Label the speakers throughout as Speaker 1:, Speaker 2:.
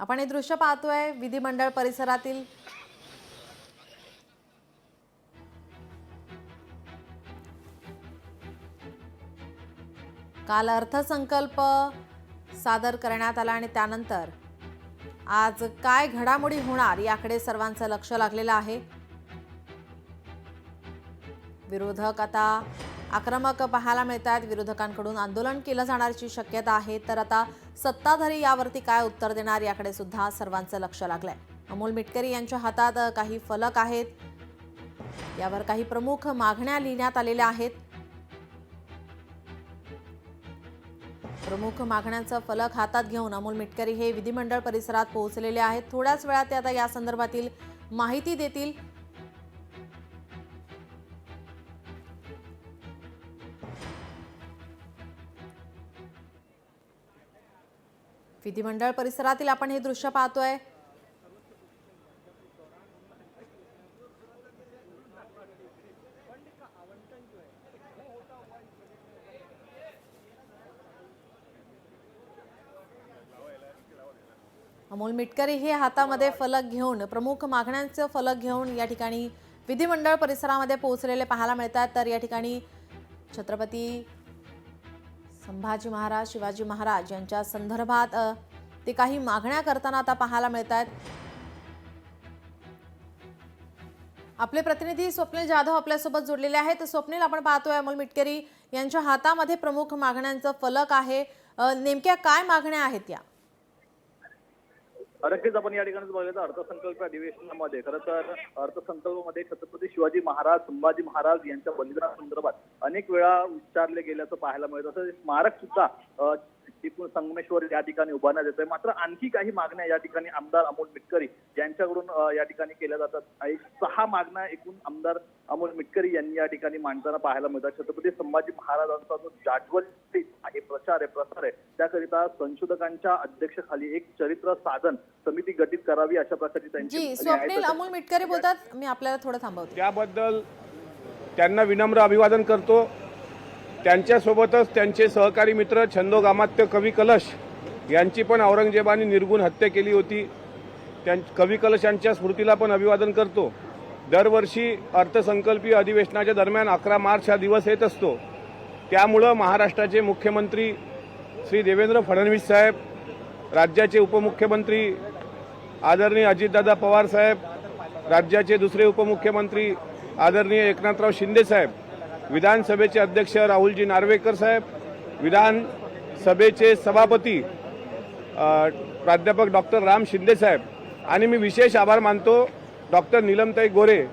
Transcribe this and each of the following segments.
Speaker 1: आपण हे दृश्य पाहतोय विधिमंडळ परिसरातील। काल अर्थसंकल्प सादर करण्यात आला आणि त्यानंतर आज काय घडामोडी होणार याकडे सर्वांचं लक्ष लागलेलं आहे। विरोधक आता आक्रमक पाहायला मिळतात। विरोधकांकडून आंदोलन केलं जाण्याची शक्यता आहे। तर आता सत्ताधारी यावरती काय उत्तर देणार याकडे सुद्धा सर्वांचं लक्ष लागलंय। अमोल मिटकरी यांच्या हातात काही फलक आहेत, यावर काही प्रमुख मागण्या लिहिण्यात आलेल्या आहेत। प्रमुख मागण्यांचा फलक हातात घेऊन अमोल मिटकरी हे विधिमंडळ परिसरात पोहोचलेले आहेत। थोड्याच वेळात ते आता या संदर्भातील माहिती देतील। विधिमंडळ परिसरातील आपण हे दृश्य पाहतोय। अमोल मिटकरी हे हातामध्ये फलक घेऊन प्रमुख मागण्यांचे फलक घेऊन या ठिकाणी विधिमंडळ परिसरामध्ये पोहोचलेले पाहायला मिळतात। तर या ठिकाणी छत्रपती संभाजी महाराज शिवाजी महाराज यांच्या संदर्भात ते काही मागण्या करताना आता पाहायला मिळतात। आपले प्रतिनिधी स्वप्नील जाधव आपल्यासोबत जोडलेले आहेत। स्वप्नील, आपण पाहतोय अमोल मिटकरी यांच्या हातामध्ये प्रमुख मागण्यांचा फलक आहे। नेमक्या काय मागण्या आहेत या?
Speaker 2: नक्कीच आपण या ठिकाणी बघितलं अर्थसंकल्प अधिवेशनामध्ये खरं तर अर्थसंकल्पामध्ये छत्रपती शिवाजी महाराज संभाजी महाराज यांच्या बलिदानासंदर्भात अनेक वेळा उच्चारले गेल्याचं पाहायला मिळतं। तसंच स्मारक सुद्धा टिपू संगमेश्वर या ठिकाणी उभारण्यात येतंय। मात्र आणखी काही मागण्या या ठिकाणी आमदार अमोल मिटकरी यांच्याकडून या ठिकाणी केल्या जातात। 6 मागण्या एकूण आमदार अमोल मिटकरी यांनी या ठिकाणी मांडताना पाहायला मिळतात। छत्रपती संभाजी महाराजांचा जो जाज्वल्य आहे प्रसार आहे त्याकरिता संशोधकांच्या अध्यक्षतेखाली एक चरित्र साधन समिती गठीत करावी अशा प्रकारची त्यांची
Speaker 1: स्वप्नील अमोल मिटकरी बोलतात, मी आपल्याला थोडं थांबवते।
Speaker 3: त्याबद्दल त्यांना विनम्र अभिवादन करतो। त्यांच्यासोबतच त्यांचे सहकारी मित्र छंदोगामात्य कवी कलश यांची पण औरंगजेबाने निर्गुण हत्या केली होती। कवी कलश यांच्या स्मृतीला पण अभिवादन करतो। दरवर्षी अर्थसंकल्पीय अधिवेशनाच्या दरम्यान 11 मार्च हा दिवस येत असतो। त्यामुळं महाराष्ट्राचे मुख्यमंत्री श्री देवेंद्र फडणवीस साहेब, राज्याचे उपमुख्यमंत्री आदरणीय अजितदादा पवार साहेब, राज्याचे दुसरे उपमुख्यमंत्री आदरणीय एकनाथराव शिंदे साहेब, विधानसभेचे अध्यक्ष राहुलजी नार्वेकर साहेब, विधानसभेचे सभापती प्राध्यापक डॉक्टर राम शिंदे साहेब आणि मी विशेष आभार मानतो डॉक्टर नीलमताई गोरे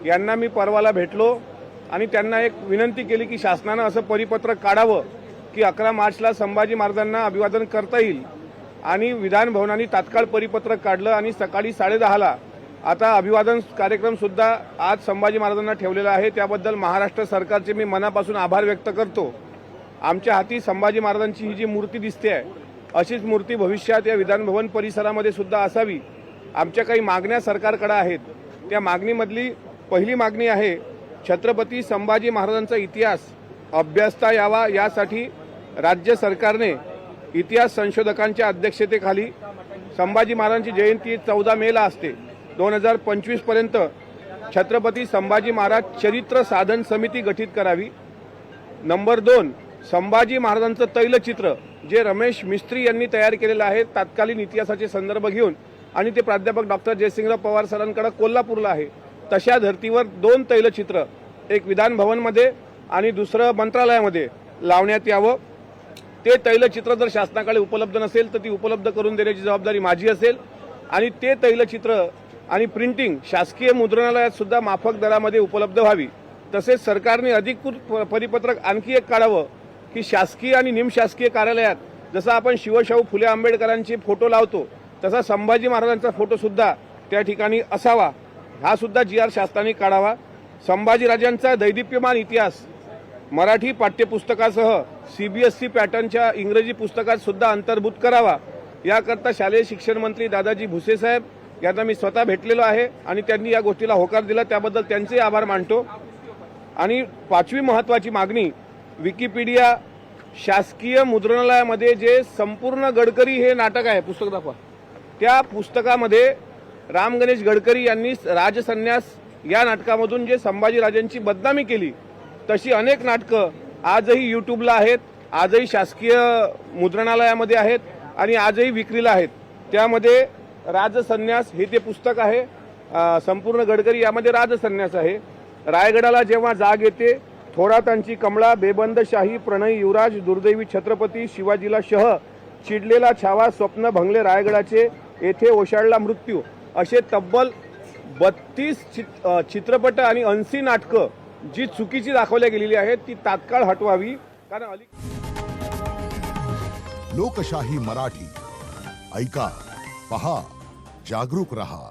Speaker 3: यांना। मी परवाला भेटलो आणि त्यांना एक विनंती केली की शासनानं असं परिपत्रक काढावं की 11 मार्चला संभाजी महाराजांना अभिवादन करता येईल। आणि विधान भवनाने तात्काळ परिपत्रक काढलं आणि सकाळी 10:30ला आता अभिवादन कार्यक्रम सुद्धा आज संभाजी महाराजांना ठेवलेला आहे। त्याबद्दल महाराष्ट्र सरकारचे मी मनापासून आभार व्यक्त करतो। आमच्या हाती संभाजी महाराजांची ही जी मूर्ती दिसते आहे अशीच मूर्ती भविष्यात या विधान भवन परिसरामध्ये सुद्धा असावी। आमच्या काही मागण्या सरकारकडे आहेत। त्या मागणीमधली पहिली मागणी आहे छत्रपती संभाजी महाराजांचा इतिहास अभ्यासता यावा यासाठी राज्य सरकारने इतिहास संशोधकांच्या अध्यक्षतेखाली संभाजी महाराजांची जयंती 14 मेला असते। 2025 पर्यंत छत्रपती संभाजी महाराज चरित्र साधन समिती गठीत करावी। नंबर 2, संभाजी महाराजांचं तैलचित्र जे रमेश मिस्त्री यांनी तयार केलेलं आहे तत्कालीन इतिहासाचे संदर्भ घेऊन आणि ते प्राध्यापक डॉक्टर जयसिंगराव पवार सरांकडे कोल्हापूरला आहे। तशा धर्तीवर 2 तैलचित्र, एक विधान भवनमध्ये आणि दुसरं मंत्रालयामध्ये लावण्यात यावं। ते तैलचित्र जर शासनाकडे उपलब्ध नसेल तर ती उपलब्ध करून देण्याची जबाबदारी माझी असेल आणि ते तैलचित्र आणि प्रिंटिंग शासकीय मुद्रणालयात सुद्धा माफक दरामध्ये उपलब्ध व्हावी। तसेच सरकारने अधिकृत परिपत्रक आणखी एक काढावं की शासकीय आणि निमशासकीय कार्यालयात जसं आपण शिवशाहू फुले आंबेडकरांचे फोटो लावतो तसा संभाजी महाराजांचा फोटो सुद्धा त्या ठिकाणी असावा। हा सुद्धा GR शासनाने काढावा। संभाजीराजांचा दैदिप्यमान इतिहास मराठी पाठ्यपुस्तकासह CBSE पॅटर्नच्या इंग्रजी पुस्तकात सुद्धा अंतर्भूत करावा। याकरता शालेय शिक्षण मंत्री दादाजी भुसे साहेब यांना मी स्वतः भेटलेलो आहे आणि त्यांनी या गोष्टीला होकार दिला, त्याबद्दल त्यांचे आभार मानतो। आणि 5वी महत्त्वाची मागणी विकिपीडिया शासकीय मुद्रणालयामध्ये जे संपूर्ण गडकरी हे नाटक आहे, पुस्तक दाखवा, त्या पुस्तकामध्ये राम गणेश गडकरी यांनी राजसन्यास या नाटकामधून जे संभाजीराजांची बदनामी केली तशी अनेक नाटकं आजही यूट्यूबला आहेत, आजही शासकीय मुद्रणालयामध्ये आहेत आणि आजही विक्रीला आहेत. त्यामध्ये राजसन्यास हे ते पुस्तक आहे. संपूर्ण गडकरी यामध्ये राजसन्यास आहे. रायगडाला जेव्हा जाग येते, थोरातांची कमळा, बेबंद शाही, प्रणयी युवराज, दुर्दैवी छत्रपती, शिवाजीला शह, चिडलेला छावा, स्वप्न भंगले रायगडाचे, येथे ओशाळला मृत्यू, असे तब्बल 32 चित्रपट आणि 80 नाटकं जी चुकीची दाखवल्या गेलेली आहेत ती तात्काळ हटवावी. कारण
Speaker 4: लोकशाही मराठी ऐका, पहा, जागरूक रहा.